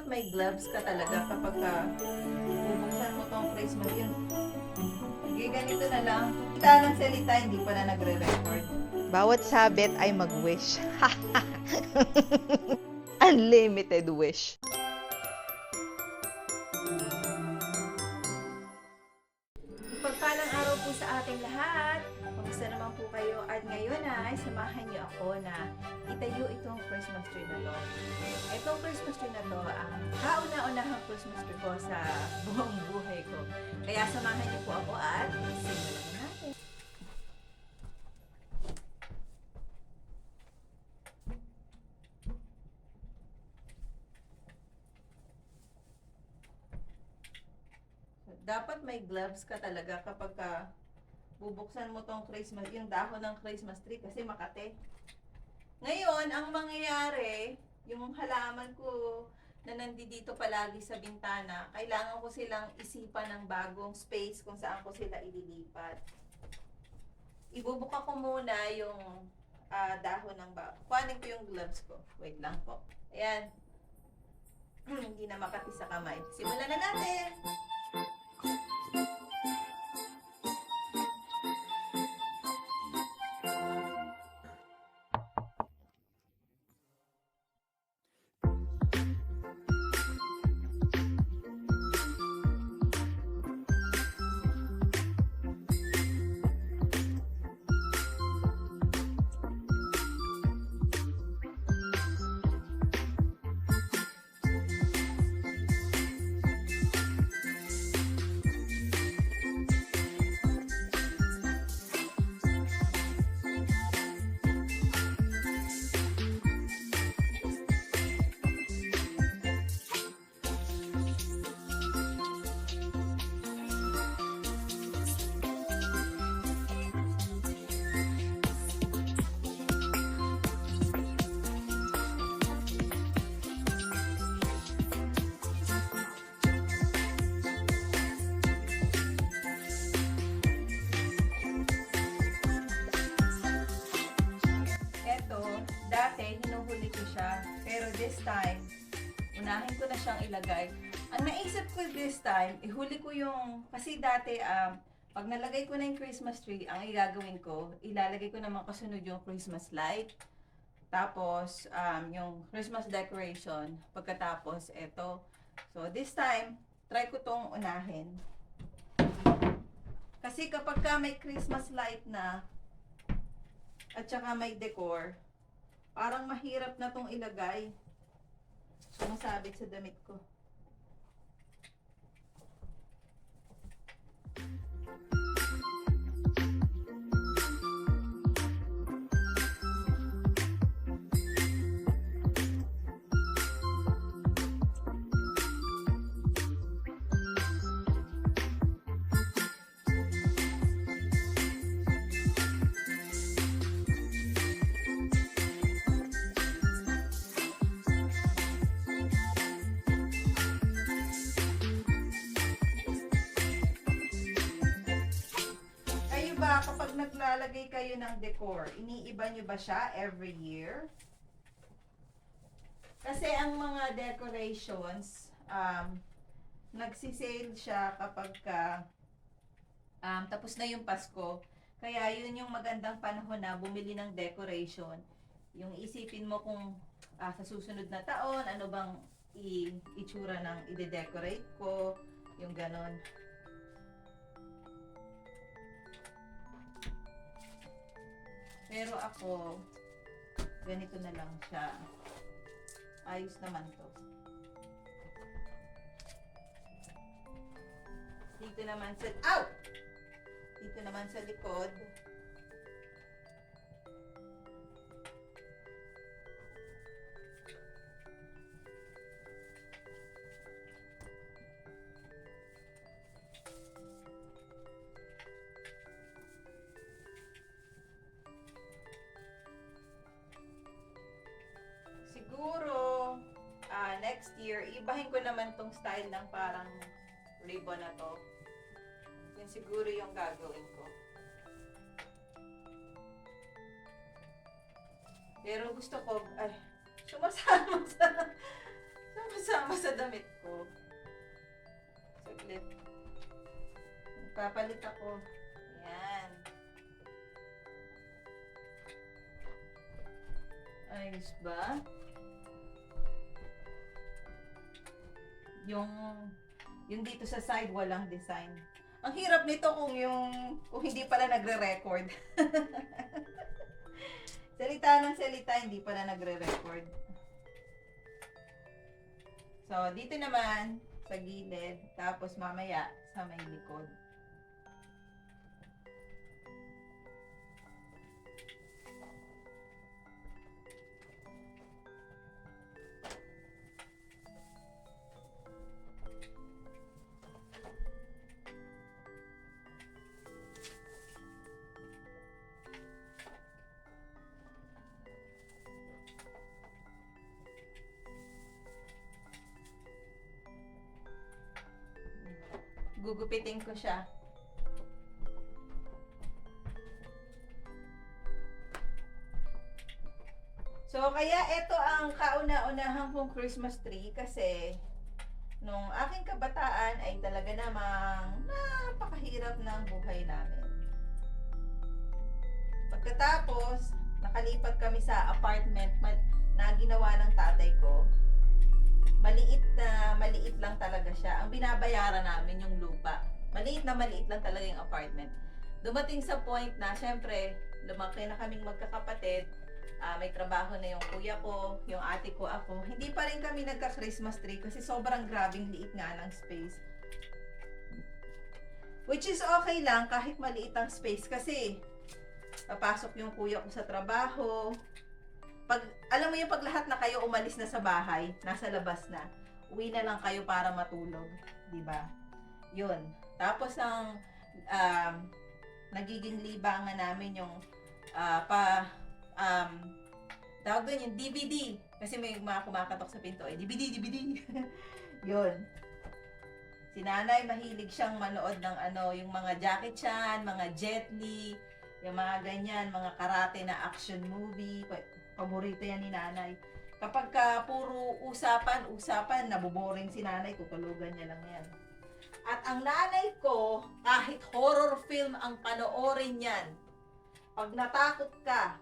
may gloves ka talaga kapag bubuksan mo tong Christmas yun. Sige, ganito na lang. Salita ng salita, hindi pa na nagre-record. Bawat sabit ay mag-wish. Unlimited wish. Pagpalang araw po sa ating lahat. Kamusta naman po kayo? At ngayon ay samahan niyo ako na itayo itong Christmas tree na to. Itong Christmas tree na to ang kauna-unahang Christmas tree ko sa buong buhay ko. Kaya samahan niyo po ako at simulan na natin. Dapat may gloves ka talaga kapag bubuksan mo tong Christmas, yung dahon ng Christmas tree kasi makate. Ngayon, ang mangyayari, yung halaman ko na nandito palagi sa bintana, kailangan ko silang isipan ng bagong space kung saan ko sila ililipat. Ibubuka ko muna yung dahon ng kuhanin ko yung gloves ko. Wait lang po. Ayan. Hindi na makati sa kamay. Simulan na natin! Dati, hinuhuli ko siya. Pero this time, unahin ko na siyang ilagay. Ang naisip ko this time, ihuli ko yung, kasi dati, pag nalagay ko na yung Christmas tree, ang igagawin ko, ilalagay ko naman kasunod yung Christmas light. Tapos, yung Christmas decoration. Pagkatapos, eto. So, this time, try ko tong unahin. Kasi kapag may Christmas light na, at saka may decor, parang mahirap na tong ilagay. Sumasabit sa damit ko. Ba, kapag naglalagay kayo ng decor, iniiba nyo ba siya every year? Kasi ang mga decorations, nagsisale siya kapag tapos na yung Pasko. Kaya yun yung magandang panahon na bumili ng decoration. Yung isipin mo kung sa susunod na taon, ano bang itsura ng ide-decorate ko, yung ganon. Pero ako, ganito na lang siya. Ayos naman to. Dito naman sa, dito naman sa likod. Siguro, next year, ibahin ko naman tong style ng parang ribbon na to. Yun siguro yung gagawin ko. Pero gusto ko, sumasama Sama sa damit ko. Saglit. Papalit ako. Yan. Ayos ba? Yung dito sa side, walang design. Ang hirap nito kung hindi pala nagre-record. Salita ng salita, hindi pala nagre-record. So, dito naman, sa gilid, tapos mamaya, sa may likod. Gugupitin ko siya. So, kaya ito ang kauna-unahan kong Christmas tree kasi nung aking kabataan ay talaga namang napakahirap ng buhay namin. Pagkatapos, nakalipat kami sa apartment na ginawa ng tatay ko. Maliit lang talaga siya. Ang binabayaran namin yung lupa. Maliit lang talaga yung apartment. Dumating sa point na, syempre, lumaki na kaming magkakapatid. May trabaho na yung kuya ko, yung ate ko, ako. Hindi pa rin kami nagka-Christmas tree kasi sobrang grabing liit nga ng space. Which is okay lang kahit maliit ang space kasi papasok yung kuya ko sa trabaho. Alam mo yung pag lahat na kayo umalis na sa bahay, nasa labas na, uwi na lang kayo para matulog, di ba? Yun. Tapos ang nagiging libangan namin yung tawag doon yung DVD. Kasi may mga kumakatok sa pinto, DVD. Yun. Si nanay, mahilig siyang manood ng yung mga Jackie Chan, mga Jet Li, yung mga ganyan, mga karate na action movie. Paborito yan ni nanay. Kapag puro usapan, naboboring si nanay, tutulugan niya lang yan. At ang nanay ko, kahit horror film ang panoorin yan, pag natakot ka,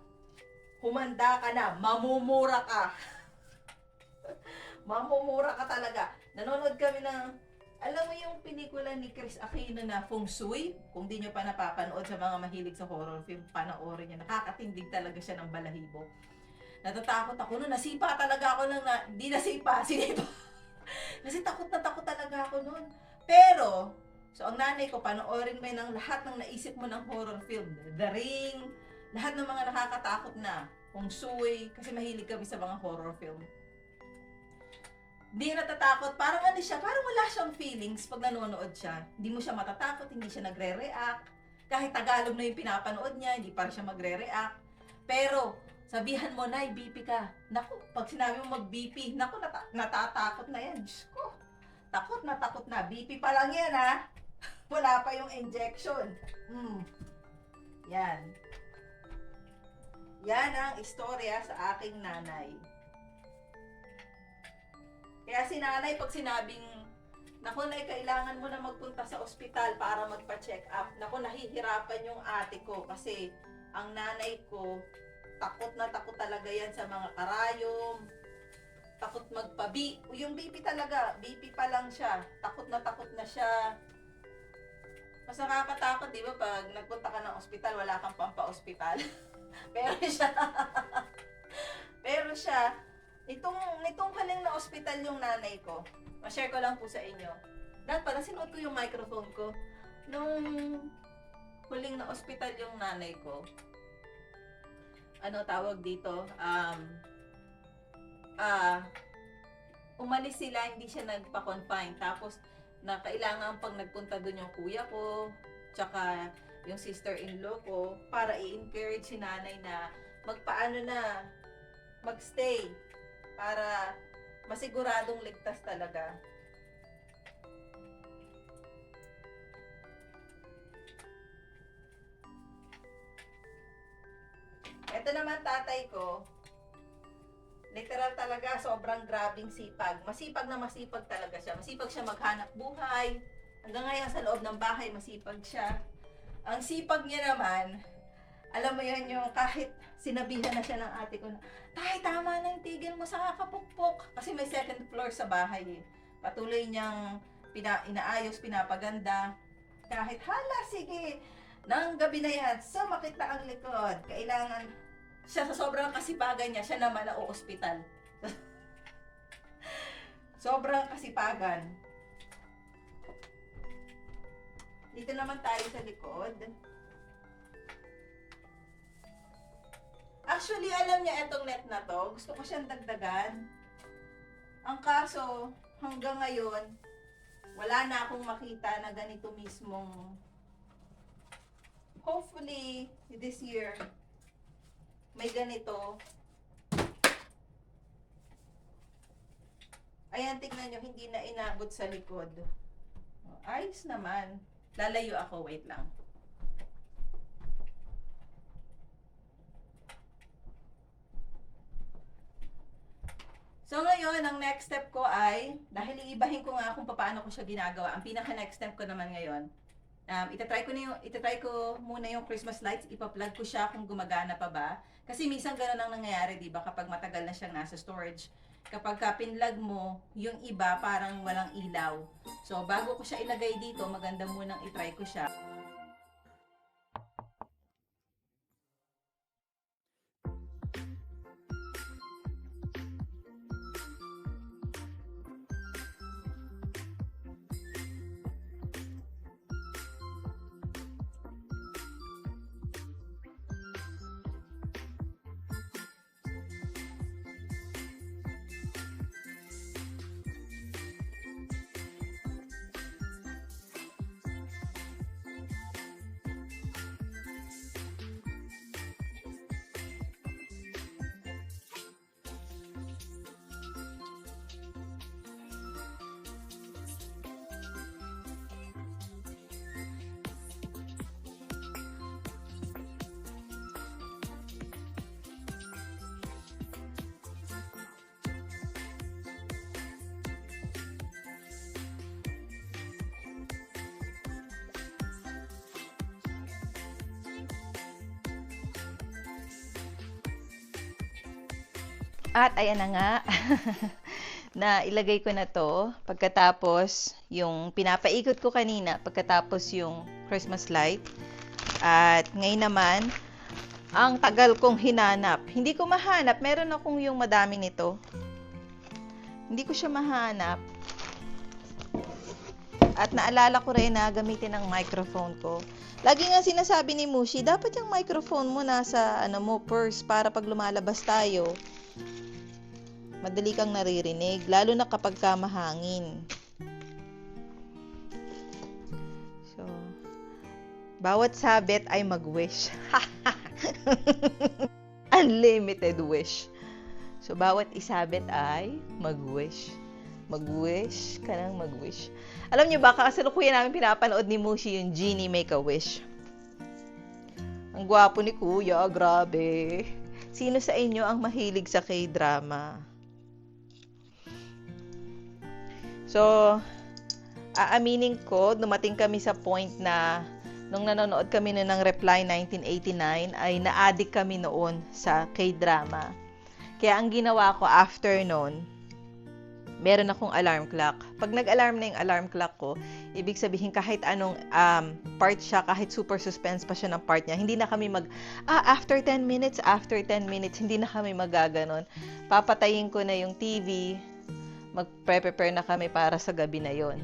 humanda ka na, mamumura ka. Mamumura ka talaga. Nanonood kami ng, alam mo yung pelikula ni Chris Aquino na Feng Shui? Kung di nyo pa napapanood sa mga mahilig sa horror film, panoorin niya. Nakakatindig talaga siya ng balahibo. Natatakot ako noon. Nasipa talaga ako hindi nasipa, sinipa. Kasi takot na takot talaga ako noon. Pero, so ang nanay ko, panoorin mo ng lahat ng naisip mo ng horror film. The Ring, lahat ng mga nakakatakot na. Feng Shui, kasi mahilig kami sa mga horror film. Hindi natatakot. Parang parang wala siyang feelings pag nanonood siya. Hindi mo siya matatakot, hindi siya nagre-react. Kahit Tagalog na yung pinapanood niya, hindi pa siya magre-react. Pero, sabihan mo na, BP ka. Naku, pag sinabi mo mag-BP, naku, natatakot na yan. Diyos ko, takot na. BP pa lang yan, ha? Wala pa yung injection. Yan. Yan ang istorya sa aking nanay. Kaya si nanay, pag sinabing, naku, nay, kailangan mo na magpunta sa ospital para magpa-check up. Naku, nahihirapan yung ate ko kasi ang nanay ko, takot na takot talaga yan sa mga karayom. Takot yung BP talaga, BP pa lang siya. Takot na siya. Mas nakakatakot, di ba, pag nagpunta ka ng ospital, wala kang pampa-ospital. Pero siya, nitong haling na ospital yung nanay ko. Ma-share ko lang po sa inyo. Dahil pala sinuot ko yung microphone ko. Nung huling na ospital yung nanay ko, tawag dito, umalis sila, hindi siya nagpa-confine. Tapos, kailangan pag nagpunta doon yung kuya ko, tsaka yung sister-in-law ko, para i-encourage si nanay na magstay, para masiguradong ligtas talaga. Ito naman tatay ko, Literal talaga, sobrang grabing sipag. Masipag na masipag talaga siya. Masipag siya maghanap buhay. Hanggang ngayon sa loob ng bahay, masipag siya. Ang sipag niya naman, alam mo yan yung kahit sinabihan na siya ng ate ko na, Tay, tama na yung tigil mo sa kakapukpok. Kasi may second floor sa bahay eh. Patuloy niyang inaayos, pinapaganda. Kahit hala, sige, nang gabi na yan, sumakit na ang likod. Kailangan, siya sa sobrang kasipagan niya, siya naman na ospital. Sobrang kasipagan. Dito naman tayo sa likod. Actually, alam niya itong net na to. Gusto ko siyang dagdagan. Ang kaso, hanggang ngayon, wala na akong makita na ganito mismong. Hopefully, this year, may ganito. Ayan, tignan nyo, hindi na inabot sa likod. Ayos naman. Lalayo ako, wait lang. So ngayon, ang next step ko ay, dahil iibahin ko nga kung paano ko siya ginagawa, ang pinaka next step ko naman ngayon, itatry ko muna yung Christmas lights, ipa-plug ko siya kung gumagana pa ba. Kasi minsan ganun ang nangyayari, di ba, kapag matagal na siyang nasa storage. Kapag pinlug mo, yung iba parang walang ilaw. So bago ko siya ilagay dito, maganda munang itry ko siya. At ayan na nga, na ilagay ko na to pagkatapos yung pinapaikot ko kanina, pagkatapos yung Christmas light. At ngayon naman, ang tagal kong hinanap. Hindi ko mahanap, meron akong yung madami nito. Hindi ko siya mahanap. At naalala ko rin na gamitin ang microphone ko. Lagi nga sinasabi ni Mushi, dapat yung microphone mo nasa purse para pag lumalabas tayo, madali kang naririnig, lalo na kapag mahangin. So, bawat sabit ay mag-wish. Unlimited wish. So, bawat isabit ay mag-wish. Mag-wish ka ng mag-wish. Alam nyo ba, kasalukuyan namin pinapanood ni Mushi yung Genie Make-A-Wish. Ang gwapo ni Kuya, grabe. Sino sa inyo ang mahilig sa K-drama? So, aaminin ko, dumating kami sa point na nung nanonood kami ng Reply 1989 ay na-addict kami noon sa K-drama. Kaya ang ginawa ko after noon, meron akong alarm clock. Pag nag-alarm na yung alarm clock ko, ibig sabihin kahit anong part siya, kahit super suspense pa siya ng part niya, hindi na kami after 10 minutes, hindi na kami magaganon. Papatayin ko na yung TV, mag-prepare na kami para sa gabi na yon.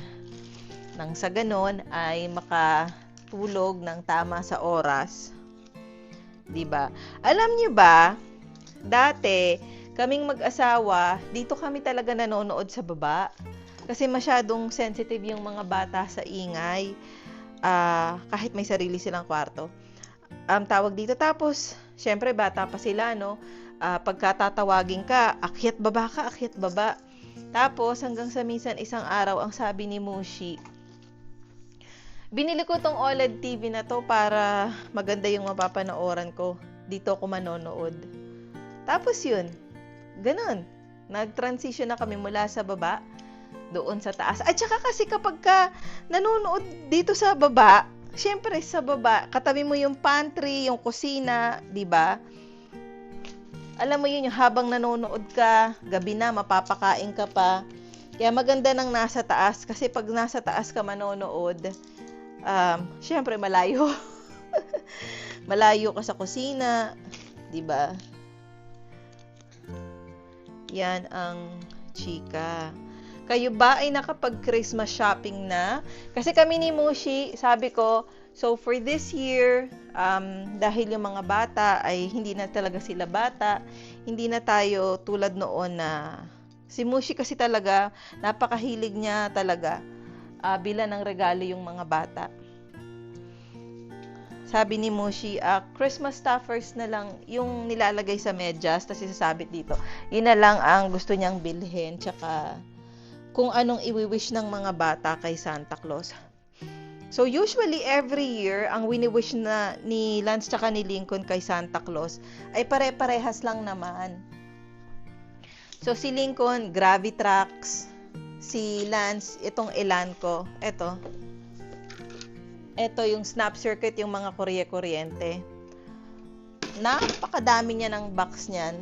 Nang sa ganon ay makatulog ng tama sa oras. 'Di ba? Alam niyo ba, dati kaming mag-asawa, dito kami talaga nanonood sa baba. Kasi masyadong sensitive yung mga bata sa ingay. Kahit may sarili silang kwarto. Tawag dito. Tapos, syempre bata pa sila, no? Pagkatatawagin ka, akyat baba ka, akyat baba. Tapos, hanggang sa minsan isang araw, ang sabi ni Mushi, binili ko tong OLED TV na to para maganda yung mapapanooran ko. Dito ako manonood. Tapos yun, ganun. Nag-transition na kami mula sa baba doon sa taas. At saka kasi kapag ka nanonood dito sa baba, syempre sa baba, katabi mo yung pantry, yung kusina, di ba? Alam mo yun, yung habang nanonood ka, gabi na, mapapakain ka pa. Kaya maganda nang nasa taas, kasi pag nasa taas ka manonood, syempre malayo. Malayo ka sa kusina, di ba? Yan ang chika. Kayo ba ay nakapag-Christmas shopping na? Kasi kami ni Mushi, sabi ko, so for this year, dahil yung mga bata ay hindi na talaga sila bata, hindi na tayo tulad noon na si Mushi kasi talaga, napakahilig niya talaga bila ng regalo yung mga bata. Sabi ni Mushi, Christmas stuffers na lang yung nilalagay sa medyas, tapos isasabit dito. Yun na lang ang gusto niyang bilhin, tsaka kung anong iwi-wish ng mga bata kay Santa Claus. So usually every year, ang wini-wish na ni Lance tsaka ni Lincoln kay Santa Claus ay pare-parehas lang naman. So si Lincoln, Gravitrax, si Lance, itong Elanco, ito yung snap circuit, yung mga kuryente. Napakadami niya ng box niyan.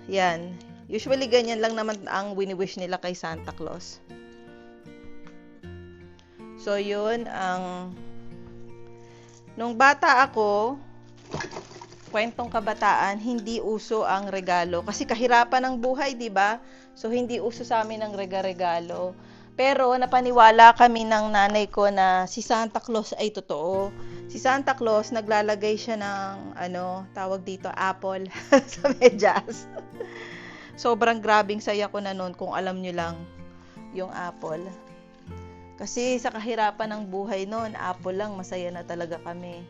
Yan. Usually ganyan lang naman ang wini-wish nila kay Santa Claus. So yun ang nung bata ako, kwentong kabataan, hindi uso ang regalo kasi kahirapan ng buhay, 'di ba? So hindi uso sa amin ang regalo. Pero napaniwala kami ng nanay ko na si Santa Claus ay totoo. Si Santa Claus naglalagay siya ng tawag dito, apple sa medyas. Sobrang grabing saya ko na noon kung alam nyo lang yung apple. Kasi sa kahirapan ng buhay noon, apple lang, masaya na talaga kami.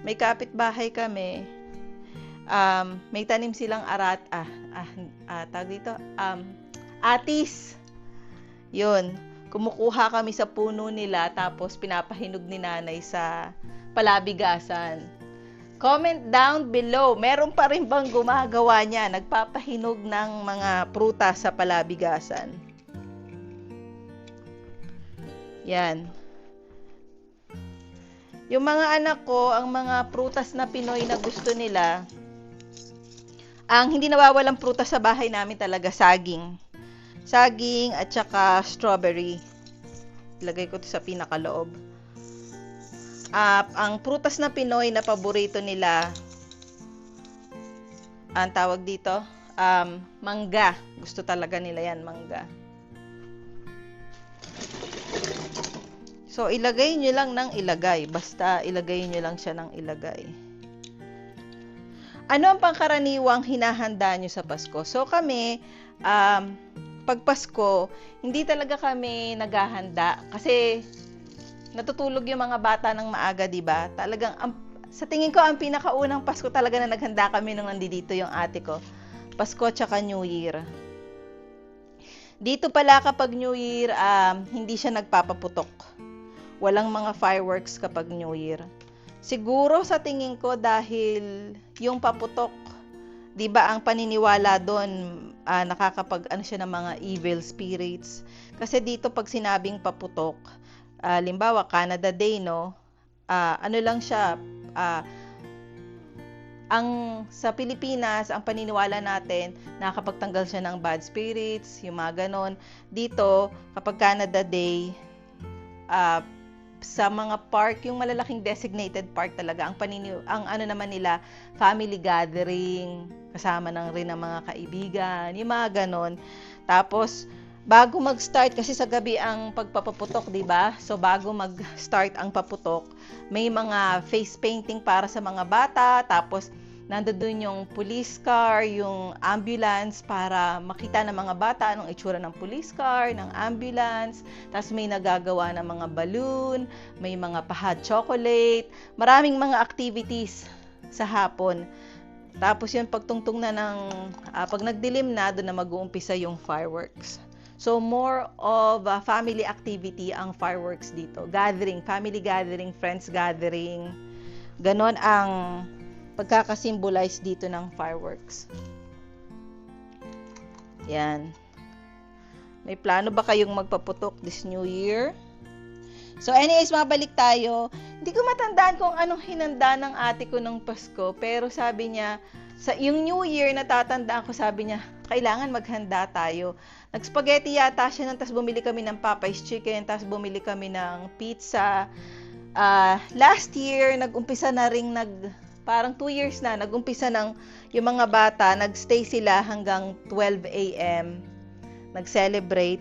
May kapitbahay kami, may tanim silang tawag dito, atis. Yun, kumukuha kami sa puno nila, tapos pinapahinog ni nanay sa palabigasan. Comment down below, meron pa rin bang gumagawa niya, nagpapahinog ng mga prutas sa palabigasan? Yan. Yung mga anak ko, ang mga prutas na Pinoy na gusto nila, ang hindi nawawalang prutas sa bahay namin talaga, saging. Saging at saka strawberry. Ilagay ko 'to sa pinakaloob. Ang prutas na Pinoy na paborito nila, ang tawag dito, mangga. Gusto talaga nila yan, mangga. So, ilagay nyo lang ng ilagay. Basta, ilagay nyo lang siya ng ilagay. Ano ang pangkaraniwang hinahanda nyo sa Pasko? So, kami, pag Pasko, hindi talaga kami naghahanda. Kasi, natutulog yung mga bata ng maaga, diba? Talagang, sa tingin ko, ang pinakaunang Pasko talaga na naghanda kami nung nandito yung ate ko. Pasko tsaka New Year. Dito pala kapag New Year, hindi siya nagpapaputok. Walang mga fireworks kapag New Year. Siguro sa tingin ko dahil yung paputok, 'di ba ang paniniwala doon nakakapag siya ng mga evil spirits. Kasi dito pag sinabing paputok, limbawa Canada Day, no? Lang siya ang sa Pilipinas, ang paniniwala natin, nakakapagtanggal siya ng bad spirits, yung mga ganon. Dito, kapag Canada Day, sa mga park, yung malalaking designated park talaga, ang naman nila, family gathering, kasama rin ng mga kaibigan, yung mga ganon. Tapos, bago mag-start, kasi sa gabi ang pagpapaputok, di ba? So, bago mag-start ang paputok, may mga face painting para sa mga bata, tapos, nandoon yung police car, yung ambulance para makita ng mga bata anong itsura ng police car, ng ambulance. Tapos may nagagawa ng mga balloon, may mga pahad chocolate, maraming mga activities sa hapon. Tapos yun, pagtungtong na pag nagdilim na, doon na mag-uumpisa yung fireworks. So more of a family activity ang fireworks dito. Gathering, family gathering, friends gathering. Ganon ang pagkakasimbolize dito ng fireworks. Yan. May plano ba kayong magpaputok this New Year? So anyways, mabalik tayo. Hindi ko matandaan kung anong hinanda ng ate ko ng Pasko, pero sabi niya, sa yung New Year, natatandaan ko, sabi niya, kailangan maghanda tayo. Nag-spaghetti yata siya nun, tapos bumili kami ng Popeye's chicken, tapos bumili kami ng pizza. Last year, nag-umpisa na ring parang 2 years na, nag-umpisa ng yung mga bata, nag-stay sila hanggang 12 a.m. Nag-celebrate.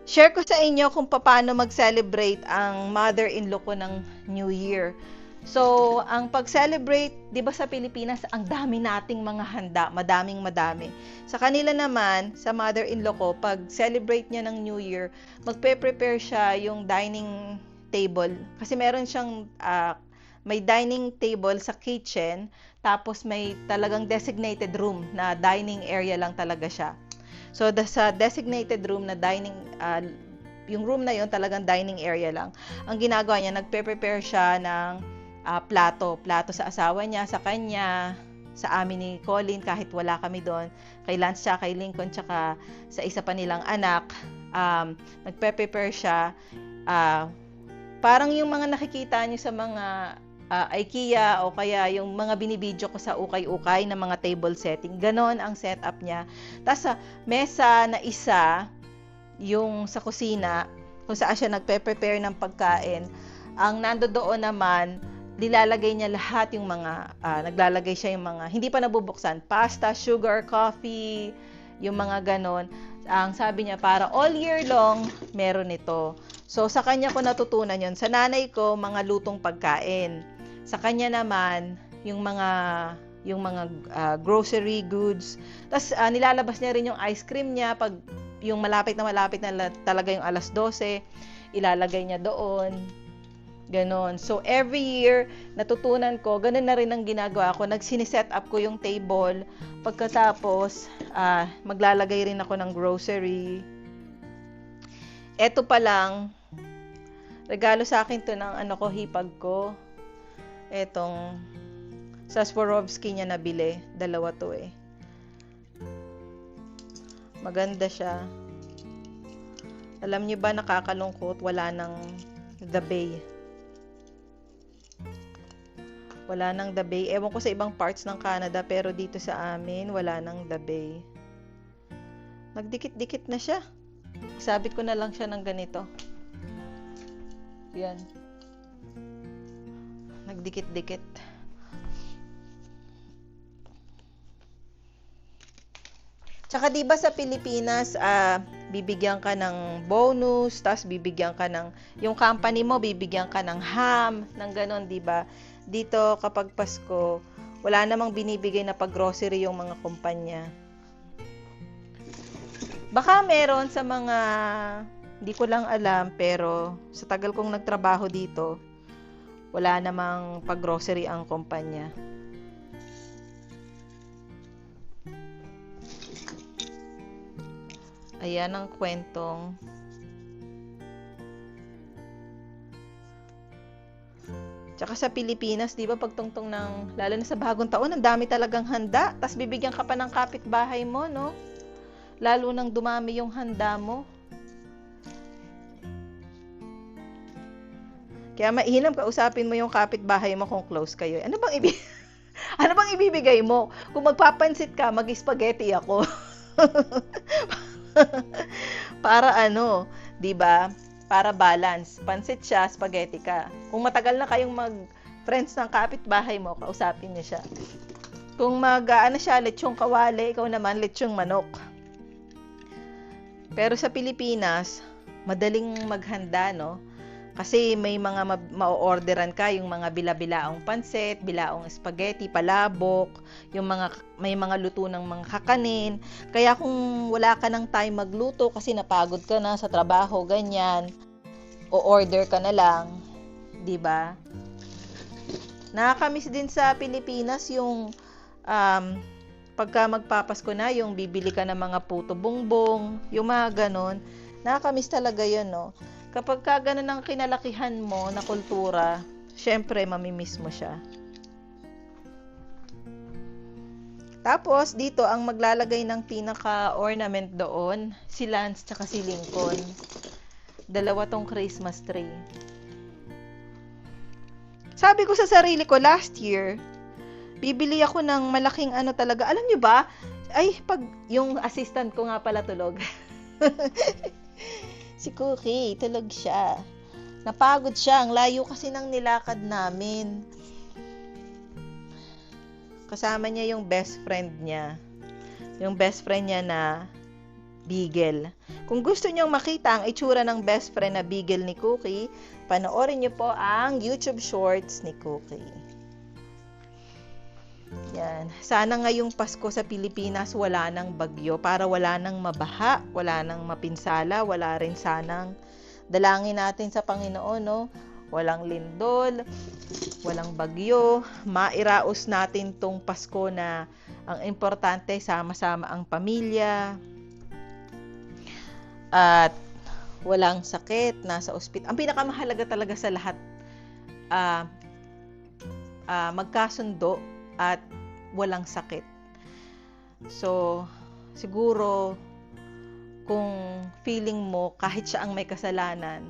Share ko sa inyo kung paano mag-celebrate ang mother-in-law ko ng New Year. So, ang pag-celebrate, 'di ba sa Pilipinas, ang dami nating mga handa, madaming. Sa kanila naman, sa mother-in-law ko, pag celebrate niya ng New Year, magpe-prepare siya yung dining table kasi meron siyang may dining table sa kitchen, tapos may talagang designated room na dining area lang talaga siya. So, sa designated room na dining, yung room na yon talagang dining area lang. Ang ginagawa niya, nagpe-prepare siya ng plato sa asawa niya, sa kanya, sa amin ni Colin, kahit wala kami doon, kay Lance siya, kay Lincoln, tsaka sa isa pa nilang anak. Nagpe-prepare siya, parang yung mga nakikita niyo sa mga IKEA o kaya yung mga binibidyo ko sa ukay-ukay na mga table setting. Ganon ang setup niya. Tapos sa mesa na isa, yung sa kusina, kung saan siya nagpe-prepare ng pagkain, ang nandoon naman, nilalagay niya lahat yung mga, naglalagay siya yung mga, hindi pa nabubuksan, pasta, sugar, coffee, yung mga ganon. Ang sabi niya, para all year long, meron ito. So, sa kanya ko natutunan yon. Sa nanay ko, mga lutong pagkain. Sa kanya naman, yung mga grocery goods. Tapos, nilalabas niya rin yung ice cream niya. Pag yung malapit na talaga yung 12:00, ilalagay niya doon. Ganon. So, every year, natutunan ko, ganun na rin ang ginagawa ko. Nagsiniset up ko yung table. Pagkatapos, maglalagay rin ako ng grocery. Eto pa lang, regalo sa akin to ng hipag ko. Etong sa Swarovski niya nabili. 2 to eh. Maganda siya. Alam niyo ba, nakakalungkot, wala nang The Bay. Wala nang The Bay. Ewan ko sa ibang parts ng Canada, pero dito sa amin, wala nang The Bay. Nagdikit-dikit na siya. Sabit ko na lang siya ng ganito. Yan. Nagdikit-dikit. Tsaka diba sa Pilipinas, bibigyan ka ng bonus, tas bibigyan ka ng, yung company mo, bibigyan ka ng ham, ng ganon, diba? Dito, kapag Pasko, wala namang binibigay na pag-grocery yung mga kumpanya. Baka meron sa mga, hindi ko lang alam, pero sa tagal kong nagtrabaho dito, wala namang pag-grocery ang kumpanya. Ayan ang kwentong tsaka sa Pilipinas, di ba, pagtungtong ng, lalo na sa bagong taon, ang dami talagang handa. Tapos bibigyan ka pa ng kapitbahay mo, no? Lalo nang dumami yung handa mo. Kaya mainam kausapin mo yung kapitbahay mo kung close kayo. Ano bang ibibigay mo? Kung magpapansit ka, mag-spaghetti ako. Para 'di ba? Para balance. Pansit siya, spaghetti ka. Kung matagal na kayong mag-friends ng kapitbahay mo, kausapin niyo siya. Kung siya, lechong kawali, ikaw naman lechong manok. Pero sa Pilipinas, madaling maghanda, no? Kasi may mga ma-orderan ka, yung mga bila-bilaong pansit, bilaong spaghetti, palabok, may mga luto ng mga kakanin. Kaya kung wala ka ng time magluto kasi napagod ka na sa trabaho, ganyan, o order ka na lang, 'di ba? Nakakamiss din sa Pilipinas yung pagka magpapasko na, yung bibili ka ng mga puto bongbong, yung mga ganon. Nakakamiss talaga 'yun, no? Kapag ka ganun ang kinalakihan mo na kultura, syempre mamimiss mo siya. Tapos, dito, ang maglalagay ng pinaka-ornament doon, si Lance tsaka si Lincoln. Dalawa tong Christmas tree. Sabi ko sa sarili ko, last year, bibili ako ng malaking ano talaga. Alam nyo ba? Ay, pag yung assistant ko nga pala tulog. Si Cookie, tulog siya. Napagod siya. Ang layo kasi ng nilakad namin. Kasama niya yung best friend niya. Yung best friend niya na Beagle. Kung gusto niyong makita ang itsura ng best friend na Beagle ni Cookie, panoorin niyo po ang YouTube Shorts ni Cookie. Yan. Sana ngayong Pasko sa Pilipinas wala nang bagyo para wala nang mabaha, wala nang mapinsala, wala rin sanang dalangin natin sa Panginoon, no? Walang lindol, walang bagyo, mairaos natin tong Pasko na ang importante sama-sama ang pamilya at walang sakit, nasa ospital. Ang pinakamahalaga talaga sa lahat, magkasundo at walang sakit. So, siguro, kung feeling mo kahit siya ang may kasalanan,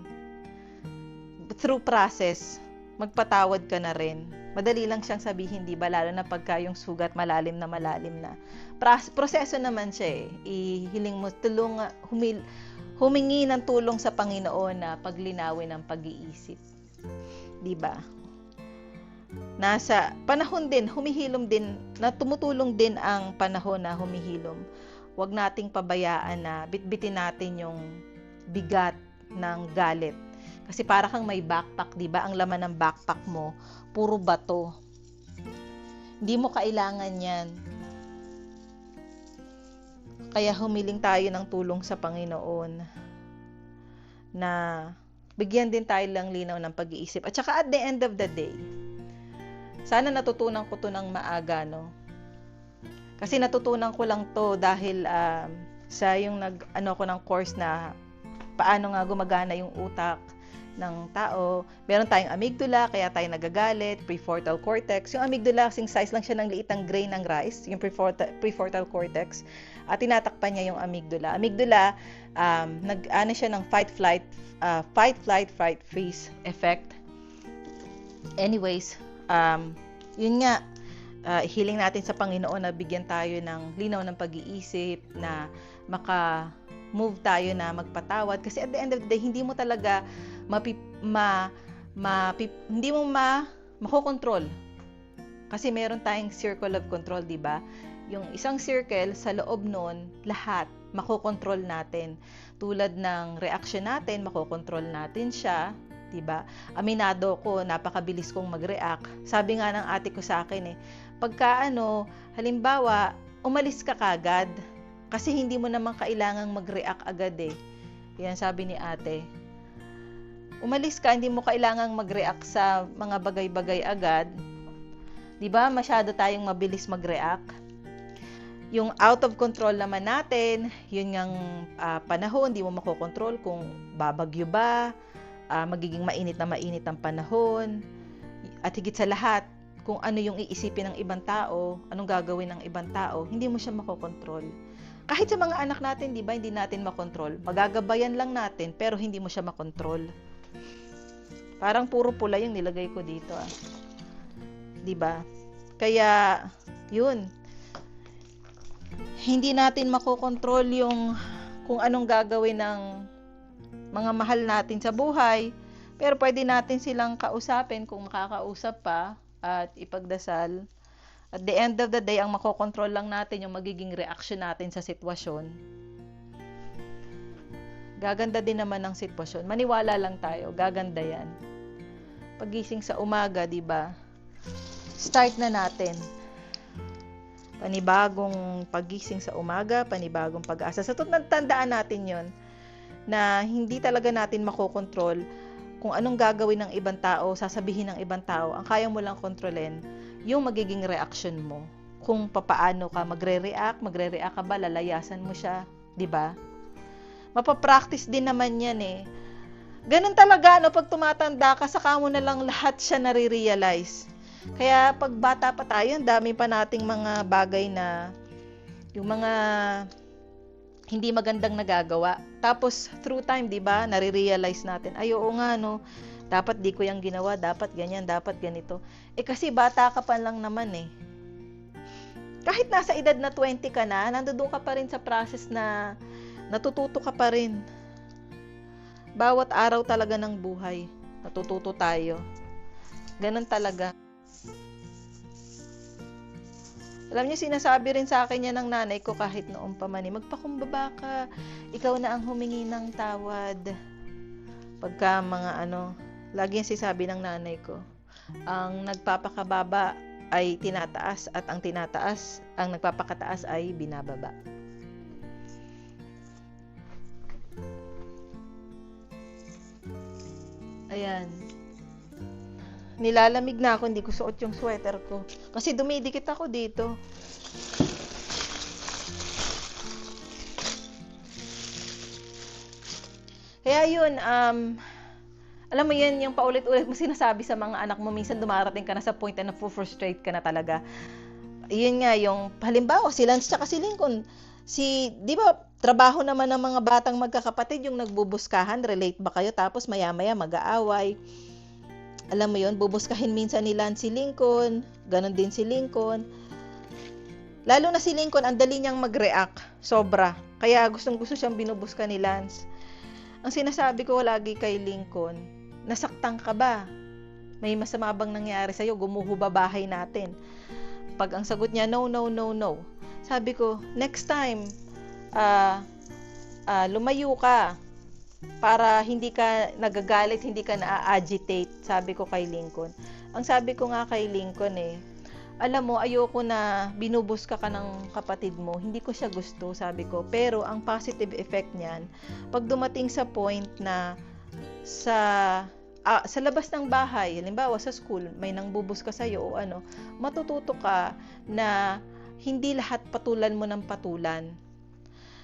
through process, magpatawad ka na rin. Madali lang siyang sabihin, di ba? Lalo na pagka yung sugat malalim na. Proseso naman siya eh. Ihiling mo, humingi ng tulong sa Panginoon na paglinawin ang pag-iisip. Di ba? Nasa panahon din, humihilom din, na tumutulong din ang panahon na humihilom. Huwag nating pabayaan na bitbitin natin yung bigat ng galit. Kasi para kang may backpack, di ba? Ang laman ng backpack mo, puro bato. Hindi mo kailangan yan. Kaya humiling tayo ng tulong sa Panginoon na bigyan din tayo lang linaw ng pag-iisip. At saka at the end of the day, sana natutunan ko to ng maaga, no? Kasi natutunan ko lang to dahil sa yung ko ng course na paano nga gumagana yung utak ng tao. Meron tayong amygdala, kaya tayo nagagalit, prefrontal cortex. Yung amygdala, kasing size lang siya ng liit ng grain ng rice, yung prefrontal cortex. At tinatakpan niya yung amygdala. Amygdala, siya ng fight, flight, freeze effect. Anyways, yun nga, hiling natin sa Panginoon na bigyan tayo ng linaw ng pag-iisip, na maka-move tayo na magpatawad. Kasi at the end of the day, hindi mo talaga makokontrol. Kasi meron tayong circle of control, di ba? Yung isang circle, sa loob nun, lahat, makokontrol natin. Tulad ng reaction natin, makokontrol natin siya. Diba? Aminado ko, napakabilis kong mag-react. Sabi nga ng ate ko sa akin pagka halimbawa, umalis ka kagad, kasi hindi mo naman kailangang mag-react agad eh. Yan sabi ni ate. Umalis ka, hindi mo kailangang mag-react sa mga bagay-bagay agad. Diba? Masyado tayong mabilis mag-react. Yung out of control naman natin, yun ngang panahon, hindi mo makokontrol kung babagyo ba, magiging mainit ang panahon, at higit sa lahat, kung ano yung iisipin ng ibang tao, anong gagawin ng ibang tao, hindi mo siya makokontrol. Kahit sa mga anak natin, di ba, hindi natin makontrol. Magagabayan lang natin, pero hindi mo siya makontrol. Parang puro pula yung nilagay ko dito. Di ba? Kaya, yun. Hindi natin makokontrol yung kung anong gagawin ng mga mahal natin sa buhay, pero pwede natin silang kausapin kung makakausap pa at ipagdasal. At the end of the day, ang makokontrol lang natin yung magiging reaction natin sa sitwasyon. Gaganda din naman ang sitwasyon. Maniwala lang tayo, gaganda yan. Pagising sa umaga, di ba? Start na natin. Panibagong pagising sa umaga, panibagong pag-asa. Sa tandaan natin yon, na hindi talaga natin makokontrol kung anong gagawin ng ibang tao, sasabihin ng ibang tao. Ang kaya mo lang kontrolin, yung magiging reaction mo. Kung papaano ka magre-react ka ba, lalayasan mo siya, di ba? Mapapractice din naman yan eh. Ganun talaga, pag tumatanda ka, saka mo na lang lahat siya nare-realize. Kaya pag bata pa tayo, ang dami pa nating mga bagay na yung mga hindi magandang nagagawa. Tapos through time, 'di ba, nare-realize natin, ay oo nga no, dapat di ko 'yang ginawa, dapat ganyan, dapat ganito. Kasi bata ka pa lang naman eh. Kahit nasa edad na 20 ka na, nandoon ka pa rin sa process na natututo ka pa rin. Bawat araw talaga ng buhay, natututo tayo. Ganun talaga. Alam niyo, sinasabi rin sa akin yan ng nanay ko kahit noong pa man, magpakumbaba ka, ikaw na ang humingi ng tawad. Pagka mga lagi yung sinasabi ng nanay ko, ang nagpapakababa ay tinataas at ang nagpapakataas ay binababa. Ayan. Nilalamig na ako, hindi ko suot yung sweater ko. Kasi dumidikit ako dito. Kaya yun, alam mo yun, yung paulit-ulit mo sinasabi sa mga anak mo, minsan dumarating ka na sa point na na-frustrate ka na talaga. Yun nga, yung halimbawa, si Lance tsaka si Lincoln, di ba, trabaho naman ng mga batang magkakapatid, yung nagbubuskahan, relate ba kayo? Tapos maya-maya mag-aaway. Alam mo yun, bubuskahin minsan ni Lance si Lincoln, ganon din si Lincoln. Lalo na si Lincoln, ang dali niyang mag-react, sobra. Kaya gustong-gusto siyang binubuska ni Lance. Ang sinasabi ko lagi kay Lincoln, nasaktan ka ba? May masama bang nangyari sa'yo? Gumuho ba bahay natin? Pag ang sagot niya, no, no, no, no. Sabi ko, next time, lumayo ka. Para hindi ka nagagalit, hindi ka na-agitate, sabi ko kay Lincoln. Ang sabi ko nga kay Lincoln alam mo, ayoko na binubuska ka ng kapatid mo, hindi ko siya gusto, sabi ko. Pero ang positive effect niyan, pag dumating sa point na sa labas ng bahay, halimbawa sa school, may nangbubuska sa'yo o matututo ka na hindi lahat patulan mo ng patulan.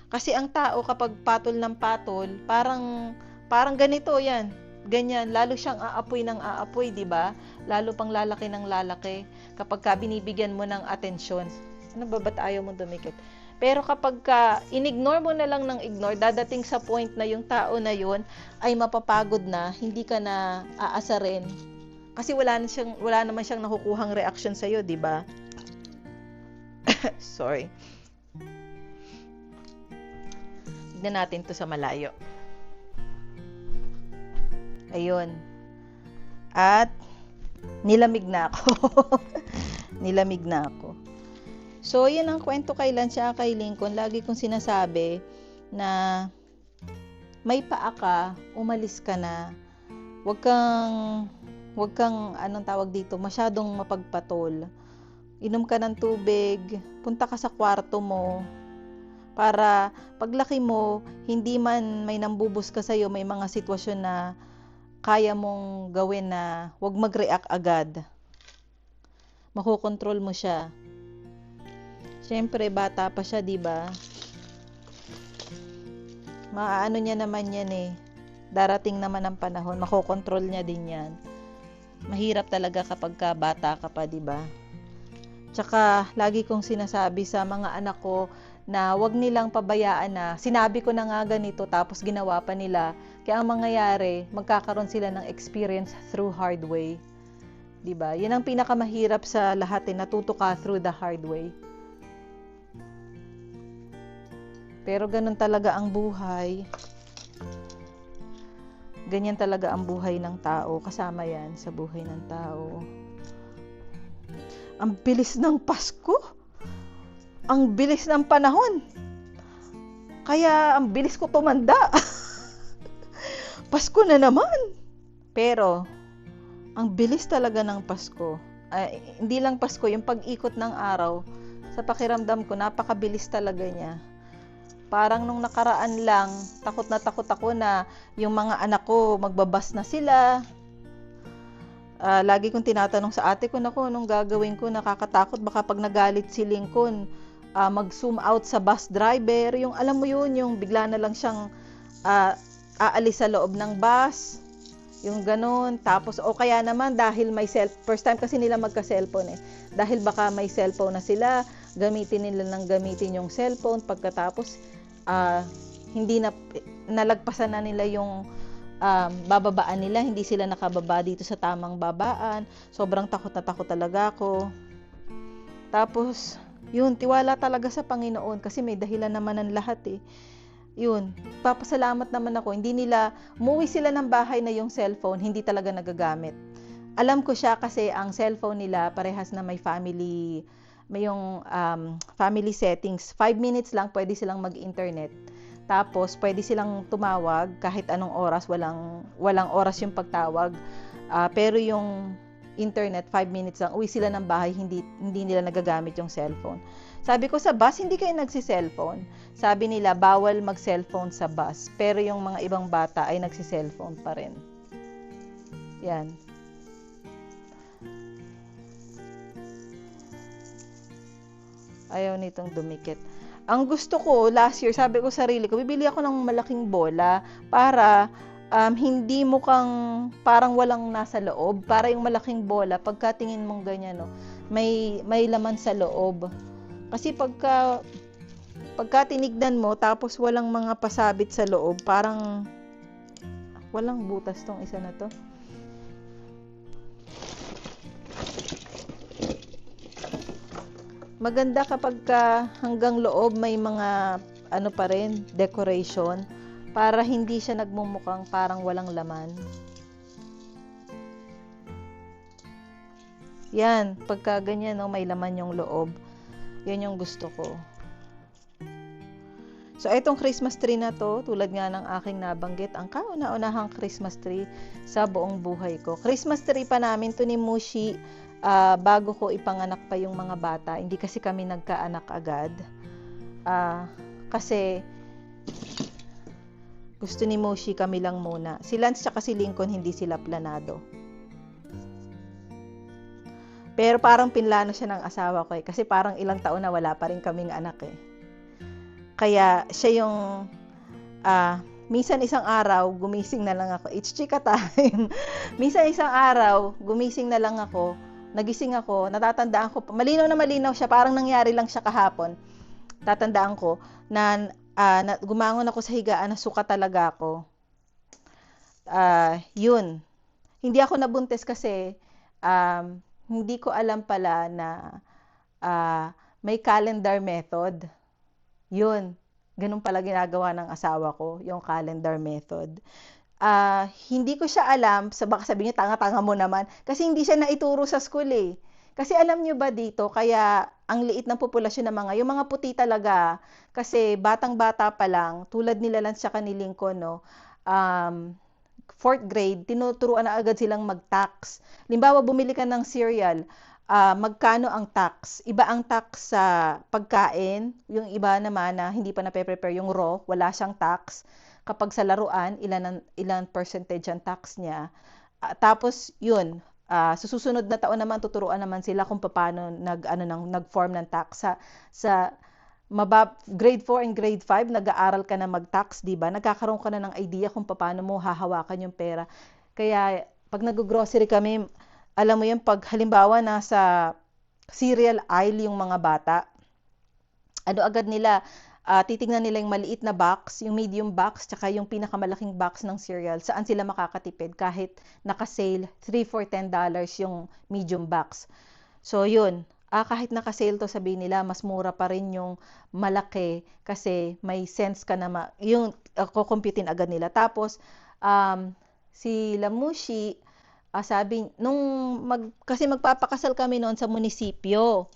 Kasi ang tao kapag patol ng patol, parang ganito yan. Ganyan, lalo siyang aapoy ng aapoy, di ba? Lalo pang lalaki ng lalaki kapag ka binibigyan mo ng atensyon. Ano ba ba't ayaw mo dumikit? Pero kapag ka inignore mo na lang ng ignore, dadating sa point na yung tao na yun ay mapapagod na, hindi ka na aasarin. Kasi wala naman siyang nakukuhang reaction sa'yo, di ba? Sorry. Tignan natin to sa malayo. Ayun. At nilamig na ako. Nilamig na ako. So, yun ang kwento kay Lance at kay Lincoln. Lagi kong sinasabi na may paa ka, umalis ka na. Huwag kang anong tawag dito, masyadong mapagpatol. Inom ka ng tubig, punta ka sa kwarto mo, para paglaki mo, hindi man may nambubus ka sa'yo, may mga sitwasyon na kaya mong gawin na huwag mag-react agad. Makokontrol mo siya. Siyempre, bata pa siya, di ba? Maaano niya naman yan Darating naman ang panahon, makokontrol niya din yan. Mahirap talaga kapag ka bata ka pa, di ba? Tsaka, lagi kong sinasabi sa mga anak ko na wag nilang pabayaan na sinabi ko na nga ganito tapos ginawa pa nila. Kaya ang mangyayari, magkakaroon sila ng experience through hard way. Diba? Yan ang pinakamahirap sa lahat natuto ka through the hard way. Pero ganun talaga ang buhay. Ganyan talaga ang buhay ng tao. Kasama yan sa buhay ng tao. Ang bilis ng Pasko. Ang bilis ng panahon. Kaya ang bilis ko tumanda. Pasko na naman. Pero, ang bilis talaga ng Pasko. Hindi lang Pasko, yung pag-ikot ng araw, sa pakiramdam ko, napakabilis talaga niya. Parang nung nakaraan lang, takot ako na yung mga anak ko, magbabas na sila. Lagi kong tinatanong sa ate ko, naku, anong gagawin ko? Nakakatakot, baka pag nagalit si Lincoln, mag-zoom out sa bus driver. Yung alam mo yun, yung bigla na lang siyang aalis sa loob ng bus. Yung ganun. Tapos, o kaya naman dahil may first time kasi nila magka-cellphone eh. Dahil baka may cellphone na sila, gamitin nila ng gamitin yung cellphone. Pagkatapos, hindi na, nalagpasan na nila yung bababaan nila. Hindi sila nakababa dito sa tamang babaan. Sobrang takot na takot talaga ako. Tapos, yun, tiwala talaga sa Panginoon kasi may dahilan naman ng lahat eh. Yun, papasalamat naman ako. Hindi nila, umuwi sila ng bahay na yung cellphone, hindi talaga nagagamit. Alam ko siya kasi ang cellphone nila parehas na may yung family settings. 5 minutes lang pwede silang mag-internet. Tapos pwede silang tumawag kahit anong oras, walang oras yung pagtawag. Pero yung internet 5 minutes lang, uwi sila ng bahay, hindi nila nagagamit yung cellphone. Sabi ko sa bus, hindi kayo nagsi-cellphone. Sabi nila, bawal mag-cellphone sa bus. Pero yung mga ibang bata ay nagsi-cellphone pa rin. Yan. Ayaw nitong dumikit. Ang gusto ko, last year, sabi ko sarili ko, bibili ako ng malaking bola para hindi mukhang parang walang nasa loob. Para yung malaking bola, pagkatingin mong ganyan, no, may laman sa loob. Kasi pagka tinignan mo, tapos walang mga pasabit sa loob, parang walang butas tong isa na to. Maganda kapag hanggang loob may mga ano pa rin, decoration, para hindi siya nagmumukhang parang walang laman. Yan, pagka ganyan, no, may laman yung loob. Yan yung gusto ko. So, itong Christmas tree na to, tulad nga ng aking nabanggit, ang kauna-unahang Christmas tree sa buong buhay ko. Christmas tree pa namin to ni Mushi bago ko ipanganak pa yung mga bata. Hindi kasi kami nagkaanak agad. Kasi gusto ni Mushi kami lang muna. Si Lance tsaka si Lincoln, hindi sila planado. Pero parang pinlano siya ng asawa ko eh. Kasi parang ilang taon na wala pa rin kaming anak eh. Kaya siya yung minsan isang araw gumising na lang ako. It's chika time. Minsan isang araw gumising na lang ako. Nagising ako, natatandaan ko, malinaw na malinaw siya, parang nangyari lang siya kahapon. Tatandaan ko na gumangon ako sa higaan, nasuka talaga ako. Yun. Hindi ako nabuntis kasi hindi ko alam pala na may calendar method. Yun. Ganun pala ginagawa ng asawa ko, yung calendar method. Hindi ko siya alam, baka sabihin niya, tanga-tanga mo naman, kasi hindi siya naituro sa school eh. Kasi alam niyo ba dito, kaya ang liit ng populasyon ng yung mga puti talaga, kasi batang-bata pa lang, tulad nila Lance tsaka ni Lincoln, no, 4th grade, tinuturuan na agad silang mag-tax. Limbawa, bumili ka ng cereal, magkano ang tax? Iba ang tax sa pagkain, yung iba naman na hindi pa na-prepare yung raw, wala siyang tax. Kapag sa laruan, ilan percentage ang tax niya. Tapos, yun, sa susunod na taon naman, tuturuan naman sila kung paano nag-form ng tax. Sa grade 4 and grade 5, nag-aaral ka na mag-tax, di ba? Nagkakaroon ka na ng idea kung paano mo hahawakan yung pera. Kaya, pag nag-grocery kami, alam mo yun, pag halimbawa nasa cereal aisle yung mga bata, ano agad nila, titingnan nila yung maliit na box, yung medium box, tsaka yung pinakamalaking box ng cereal, saan sila makakatipid kahit naka-sale, 3 for $10 yung medium box. So, yun. Kahit naka-sale to, sabihin nila, mas mura pa rin yung malaki kasi may sense ka na yung kukumputin agad nila. Tapos, si Lamushi, sabi, kasi magpapakasal kami noon sa munisipyo.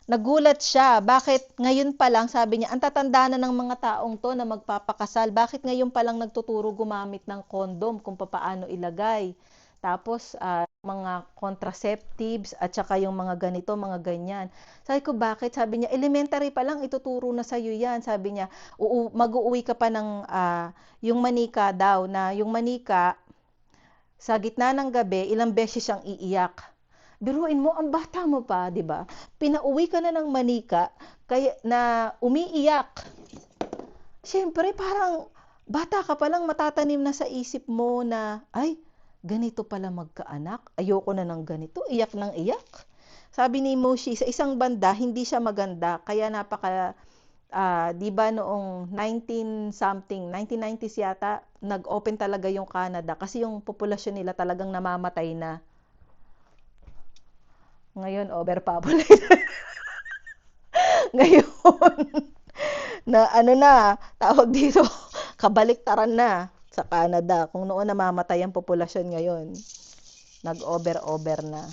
Nagulat siya. Bakit ngayon pa lang, sabi niya, ang tatanda na ng mga taong to na magpapakasal. Bakit ngayon pa lang nagtuturo gumamit ng condom kung paano ilagay? Tapos, mga contraceptives at saka yung mga ganito, mga ganyan. Sabi ko, bakit? Sabi niya, elementary pa lang, ituturo na sa'yo yan. Sabi niya, mag-uuwi ka pa ng yung manika daw, na yung manika, sa gitna ng gabi, ilang beses siyang iiyak. Biruin mo, ang bata mo pa, di ba? Pinauwi ka na ng manika, kaya na umiiyak. Siyempre, parang bata ka pa lang matatanim na sa isip mo na, ay, ganito pala magkaanak. Ayoko na ng ganito. Iyak ng iyak. Sabi ni Moshi, sa isang banda, hindi siya maganda. Kaya di ba noong 19 something, 1990s yata, nag-open talaga yung Canada kasi yung populasyon nila talagang namamatay na. Ngayon, overpopulated. Ngayon, na ano na, tawag dito, kabaliktaran na sa Canada. Kung noon namamatay ang populasyon ngayon, nag-over na.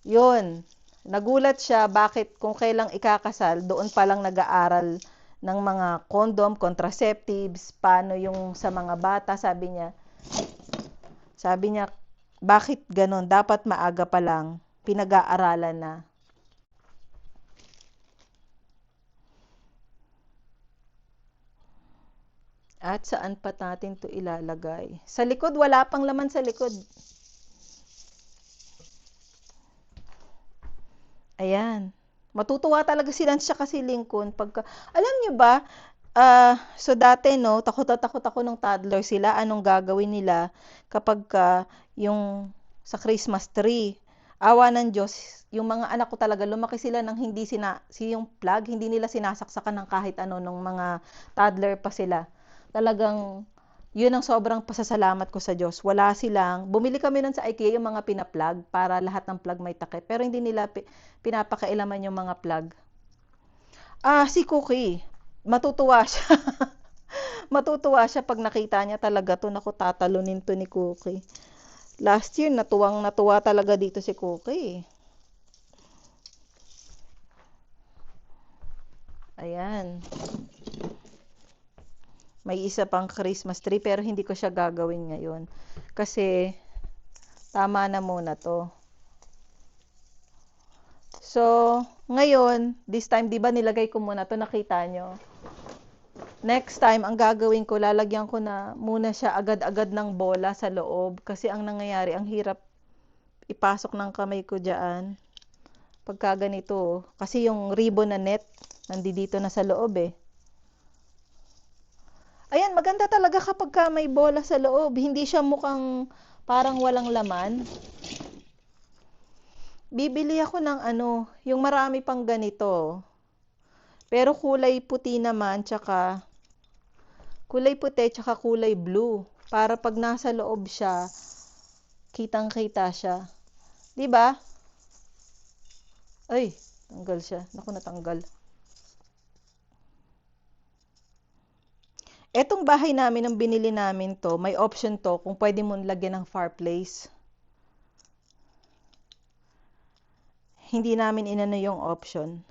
Yun, nagulat siya bakit kung kailang ikakasal, doon pa lang nag-aaral ng mga condom, contraceptives, paano yung sa mga bata, sabi niya, bakit ganon? Dapat maaga pa lang, pinag-aaralan na. At saan pa natin to ilalagay? Sa likod, wala pang laman sa likod. Ayan. Matutuwa talaga siya kasi Lincoln. Alam niyo ba, so dati no, takot na takot ako nung toddler sila. Anong gagawin nila kapag yung sa Christmas tree? Awa ng Diyos, yung mga anak ko talaga, lumaki sila nang yung plug, hindi nila sinasaksakan ng kahit ano nung mga toddler pa sila. Talagang, yun ang sobrang pasasalamat ko sa Diyos. Bumili kami nun sa IKEA yung mga pina-plug para lahat ng plug may takip. Pero hindi nila pinapakailaman yung mga plug. Si Cookie, matutuwa siya. Matutuwa siya pag nakita niya talaga to. Naku, tatalunin to ni Cookie. Last year, natuwa talaga dito si Cookie. Ayan. May isa pang Christmas tree pero hindi ko siya gagawin ngayon. Kasi tama na muna to. So, ngayon, this time, di ba nilagay ko muna to, nakita nyo? Next time, ang gagawin ko, lalagyan ko na muna siya agad-agad ng bola sa loob. Kasi ang nangyayari, ang hirap ipasok ng kamay ko dyan. Pagka ganito, kasi yung ribbon na net, nandito na sa loob eh. Ayan, maganda talaga kapag may bola sa loob. Hindi siya mukhang parang walang laman. Bibili ako ng yung marami pang ganito. Pero kulay puti naman, tsaka kulay blue. Para pag nasa loob siya, kitang-kita siya. 'Di ba? Ay, tanggal siya. Naku, natanggal. Etong bahay namin, ang binili namin to, may option to kung pwede mo lagyan ng fireplace. Hindi namin inano yung option.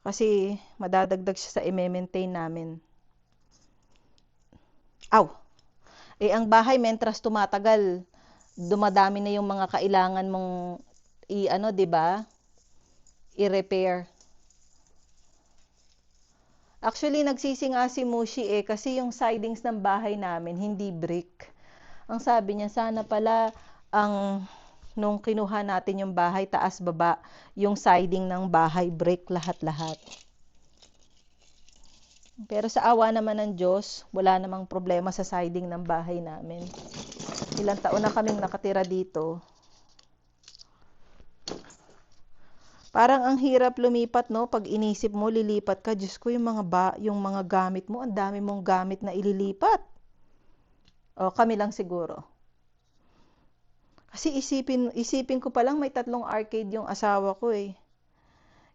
Kasi madadagdag siya sa i-maintain namin. Aw! Ang bahay, mentras tumatagal, dumadami na yung mga kailangan mong di ba? I-repair. Actually, nagsisi nga si Mushi kasi yung sidings ng bahay namin, hindi brick. Ang sabi niya, sana pala nung kinuha natin yung bahay, taas baba, yung siding ng bahay, brick lahat-lahat. Pero sa awa naman ng Diyos, wala namang problema sa siding ng bahay namin. Ilang taon na kaming nakatira dito. Parang ang hirap lumipat, no? Pag inisip mo, lilipat ka. Diyos ko, yung mga gamit mo, ang dami mong gamit na ililipat. O, kami lang siguro. Kasi isipin ko pa lang, may 3 arcade yung asawa ko eh.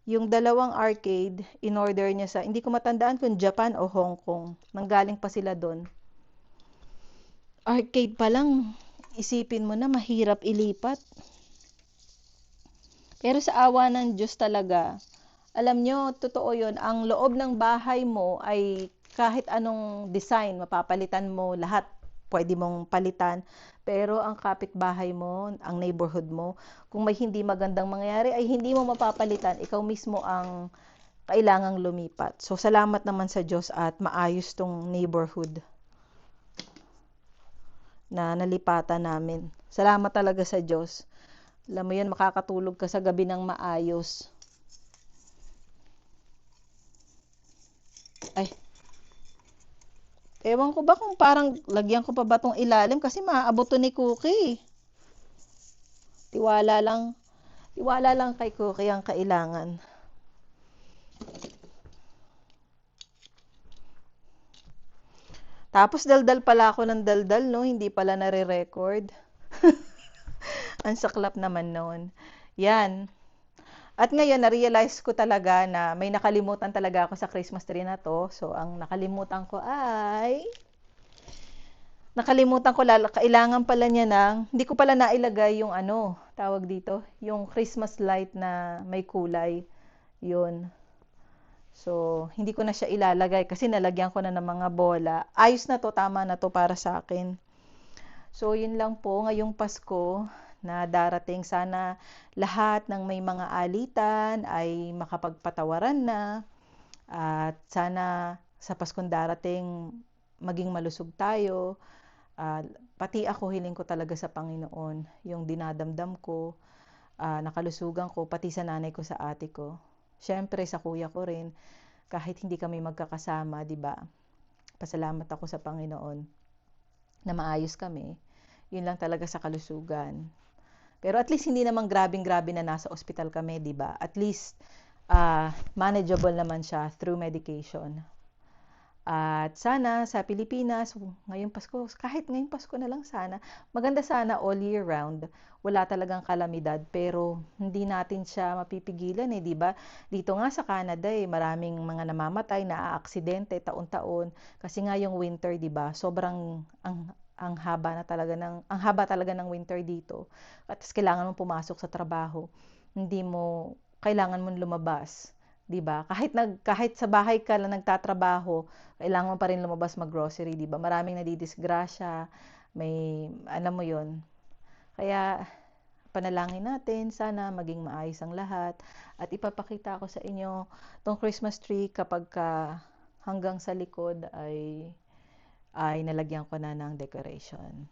Yung 2 arcade, in-order niya hindi ko matandaan kung Japan o Hong Kong. Nanggaling pa sila doon. Arcade pa lang, isipin mo na, mahirap ilipat. Pero sa awa ng Diyos talaga, alam nyo, totoo yun, ang loob ng bahay mo ay kahit anong design, mapapalitan mo lahat, pwede mong palitan. Pero ang kapitbahay mo, ang neighborhood mo, kung may hindi magandang mangyari, ay hindi mo mapapalitan. Ikaw mismo ang kailangang lumipat. So, salamat naman sa Diyos at maayos tong neighborhood na nalipatan namin. Salamat talaga sa Diyos. Alam mo yan, makakatulog ka sa gabi ng maayos. Ay, Ewan ko ba kung parang lagyan ko pa ba tong ilalim kasi maaabot to ni Cookie. Tiwala lang. Tiwala lang kay Cookie ang kailangan. Tapos daldal pala ako ng daldal, no? Hindi pala nare-record. Ang saklap naman noon. Yan. At ngayon, na-realize ko talaga na may nakalimutan talaga ako sa Christmas tree na to. So, ang nakalimutan ko ay... Nakalimutan ko, kailangan pala niya ng... Hindi ko pala nailagay yung ano, tawag dito, yung Christmas light na may kulay. Yun. So, hindi ko na siya ilalagay kasi nalagyan ko na ng mga bola. Ayos na to, tama na to para sa akin. So, yun lang po ngayong Pasko na darating. Sana lahat ng may mga alitan ay makapagpatawaran na. At sana sa Paskong darating maging malusog tayo. Pati ako, hiling ko talaga sa Panginoon yung dinadamdam ko, nakalusugan ko, pati sa nanay ko, sa ate ko. Siyempre sa kuya ko rin, kahit hindi kami magkakasama, 'di ba? Pasalamat ako sa Panginoon na maayos kami. Yun lang talaga sa kalusugan. Pero at least hindi naman grabing-grabe na nasa ospital kami, 'di ba? At least manageable naman siya through medication. At sana sa Pilipinas, ngayong Pasko, kahit ngayong Pasko na lang sana, maganda sana all year round. Wala talagang kalamidad, pero hindi natin siya mapipigilan eh, di ba? Dito nga sa Canada eh, maraming mga namamatay, naaaksidente taon-taon kasi nga yung winter, di ba? Sobrang ang haba talaga ng winter dito. At kailangan mong pumasok sa trabaho. Hindi mo kailangan mong lumabas. 'Di ba? Kahit sa bahay ka lang nagtatrabaho, kailangan mo pa rin lumabas mag-grocery, 'di ba? Maraming nadidisgrasya, may alam mo 'yon. Kaya panalangin natin sana maging maayos ang lahat at ipapakita ko sa inyo tong Christmas tree kapag hanggang sa likod ay nalagyan ko na ng decoration.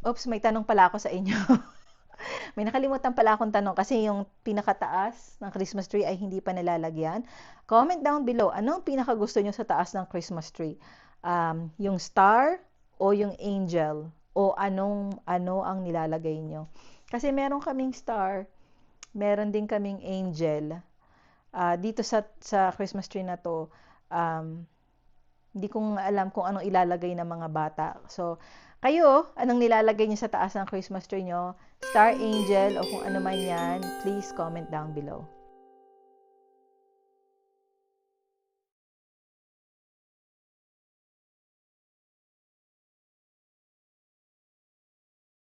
Oops, may tanong pala ako sa inyo. May nakalimutan pala akong tanong kasi yung pinakataas ng Christmas tree ay hindi pa nalalagyan. Comment down below, ano ang pinakagusto nyo sa taas ng Christmas tree? Yung star o yung angel? O ano ang nilalagay nyo? Kasi meron kaming star, meron din kaming angel. Dito sa Christmas tree na to, hindi kong alam kung anong ilalagay ng mga bata. So, kayo, anong nilalagay niyo sa taas ng Christmas tree nyo? Star Angel o kung ano man yan, please comment down below.